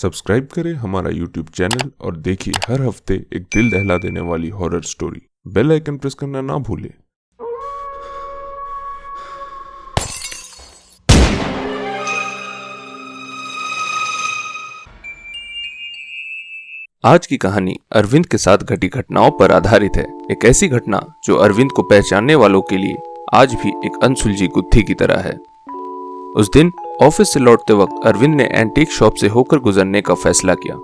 Subscribe करें हमारा YouTube channel और देखिए हर हफ्ते एक दिल दहला देने वाली horror story. Bell icon press करना ना भूलें। आज की कहानी अरविंद के साथ घटी घटनाओं पर आधारित है। एक ऐसी घटना जो अरविंद को पहचानने वालों के लिए आज भी एक अनसुलझी गुत्थी की तरह है। उस दिन ऑफिस से लौटते वक्त अरविंद ने एंटीक शॉप से होकर गुजरने का फैसला किया।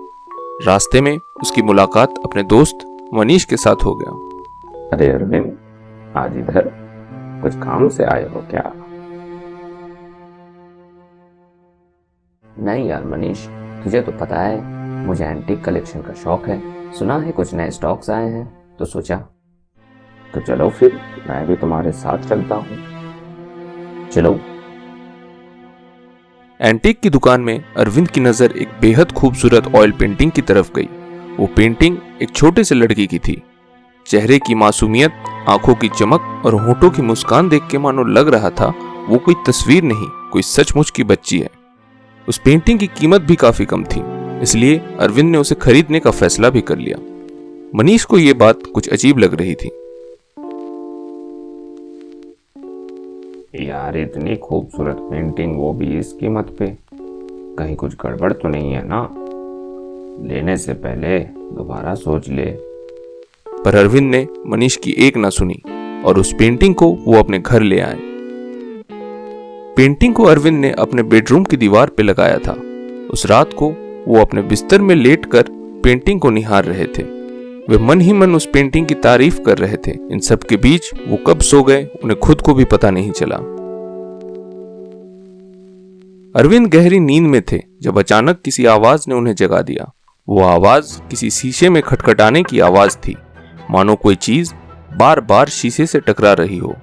रास्ते में उसकी मुलाकात अपने दोस्त मनीष के साथ हो गया। अरे अरविंद, आज इधर कुछ काम से आए हो क्या? नहीं यार मनीष, तुझे तो पता है मुझे एंटीक कलेक्शन का शौक है। सुना है कुछ नए स्टॉक्स आए हैं तो सोचा तो चलो फिर मैं भी तुम्हारे साथ चलता हूँ। चलो। एंटीक की दुकान में अरविंद की नजर एक बेहद खूबसूरत ऑयल पेंटिंग की तरफ गई। वो पेंटिंग एक छोटे से लड़की की थी। चेहरे की मासूमियत, आंखों की चमक और होठों की मुस्कान देख के मानो लग रहा था वो कोई तस्वीर नहीं, कोई सचमुच की बच्ची है। उस पेंटिंग की कीमत भी काफी कम थी, इसलिए अरविंद ने उसे खरीदने का फैसला भी कर लिया। मनीष को यह बात कुछ अजीब लग रही थी। यार इतनी खूबसूरत पेंटिंग, वो भी इस कीमत पे, कहीं कुछ गड़बड़ तो नहीं है ना? लेने से पहले दोबारा सोच ले। पर अरविंद ने मनीष की एक ना सुनी और उस पेंटिंग को वो अपने घर ले आए। पेंटिंग को अरविंद ने अपने बेडरूम की दीवार पे लगाया था। उस रात को वो अपने बिस्तर में लेटकर पेंटिंग को निहार रहे थे। वे मन ही मन उस पेंटिंग की तारीफ कर रहे थे। इन सब के बीच वो कब सो गए उन्हें खुद को भी पता नहीं चला। अरविंद गहरी नींद में थे जब अचानक किसी आवाज ने उन्हें जगा दिया। वो आवाज किसी शीशे में खटखटाने की आवाज थी, मानो कोई चीज बार बार शीशे से टकरा रही हो।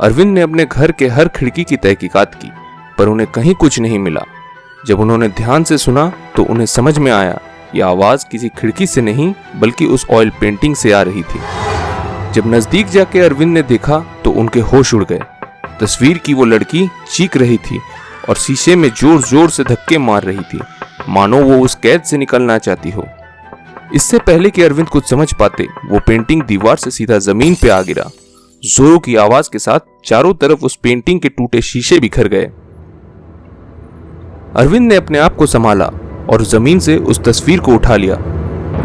अरविंद ने अपने घर के हर खिड़की की तहकीकात की, पर उन्हें कहीं कुछ नहीं मिला। जब उन्होंने ध्यान से सुना तो उन्हें समझ में आया यह आवाज किसी खिड़की से नहीं बल्कि उस ऑयल पेंटिंग से आ रही थी। जब नजदीक जाके अरविंद ने देखा तो उनके होश उड़ गए। तस्वीर की वो लड़की चीख रही थी और शीशे में जोर जोर से धक्के मार रही थी, मानो वो उस कैद से निकलना चाहती हो। इससे पहले कि अरविंद कुछ समझ पाते, वो पेंटिंग दीवार से सीधा जमीन पे आ गिरा। जोरों की आवाज के साथ चारों तरफ उस पेंटिंग के टूटे शीशे बिखर गए। अरविंद ने अपने आप को संभाला और जमीन से उस तस्वीर को उठा लिया।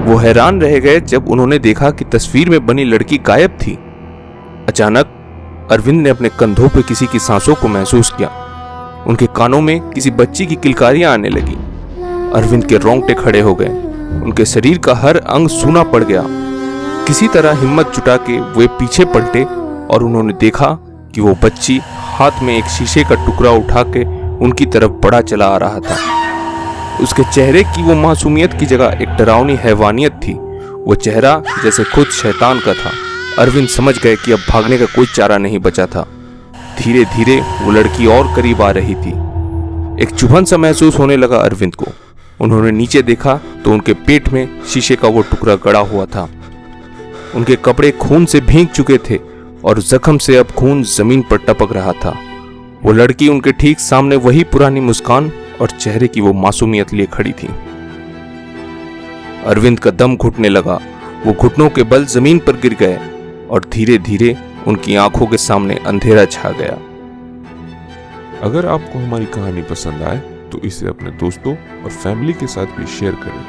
वो हैरान रह गए जब उन्होंने देखा कि तस्वीर में बनी लड़की गायब थी। अचानक अरविंद ने अपने कंधों पर किसी की सांसों को महसूस किया। उनके कानों में किसी बच्ची की किलकारियां आने लगी। अरविंद के रोंगटे खड़े हो गए। उनके शरीर का हर अंग सूना पड़ गया। किसी तरह हिम्मत जुटा के वे पीछे पलटे और उन्होंने देखा कि वो बच्ची हाथ में एक शीशे का टुकड़ा उठा के उनकी तरफ बढ़ा चला आ रहा था। उसके चेहरे की वो मासूमियत की जगह एक डरावनी हैवानियत थी। वो चेहरा जैसे खुद शैतान का था। अरविंद समझ गए कि अब भागने का कोई चारा नहीं बचा था। धीरे धीरे वो लड़की और करीब आ रही थी। एक चुभन सा महसूस होने लगा अरविंद को। उन्होंने नीचे देखा तो उनके पेट में शीशे का वो टुकड़ा गड़ा हुआ था। उनके कपड़े खून से भीग चुके थे और जख्म से अब खून जमीन पर टपक रहा था। वो लड़की उनके ठीक सामने वही पुरानी मुस्कान और चेहरे की वो मासूमियत लिए खड़ी थी। अरविंद का दम घुटने लगा। वो घुटनों के बल जमीन पर गिर गए और धीरे धीरे उनकी आंखों के सामने अंधेरा छा गया। अगर आपको हमारी कहानी पसंद आए तो इसे अपने दोस्तों और फैमिली के साथ भी शेयर करें।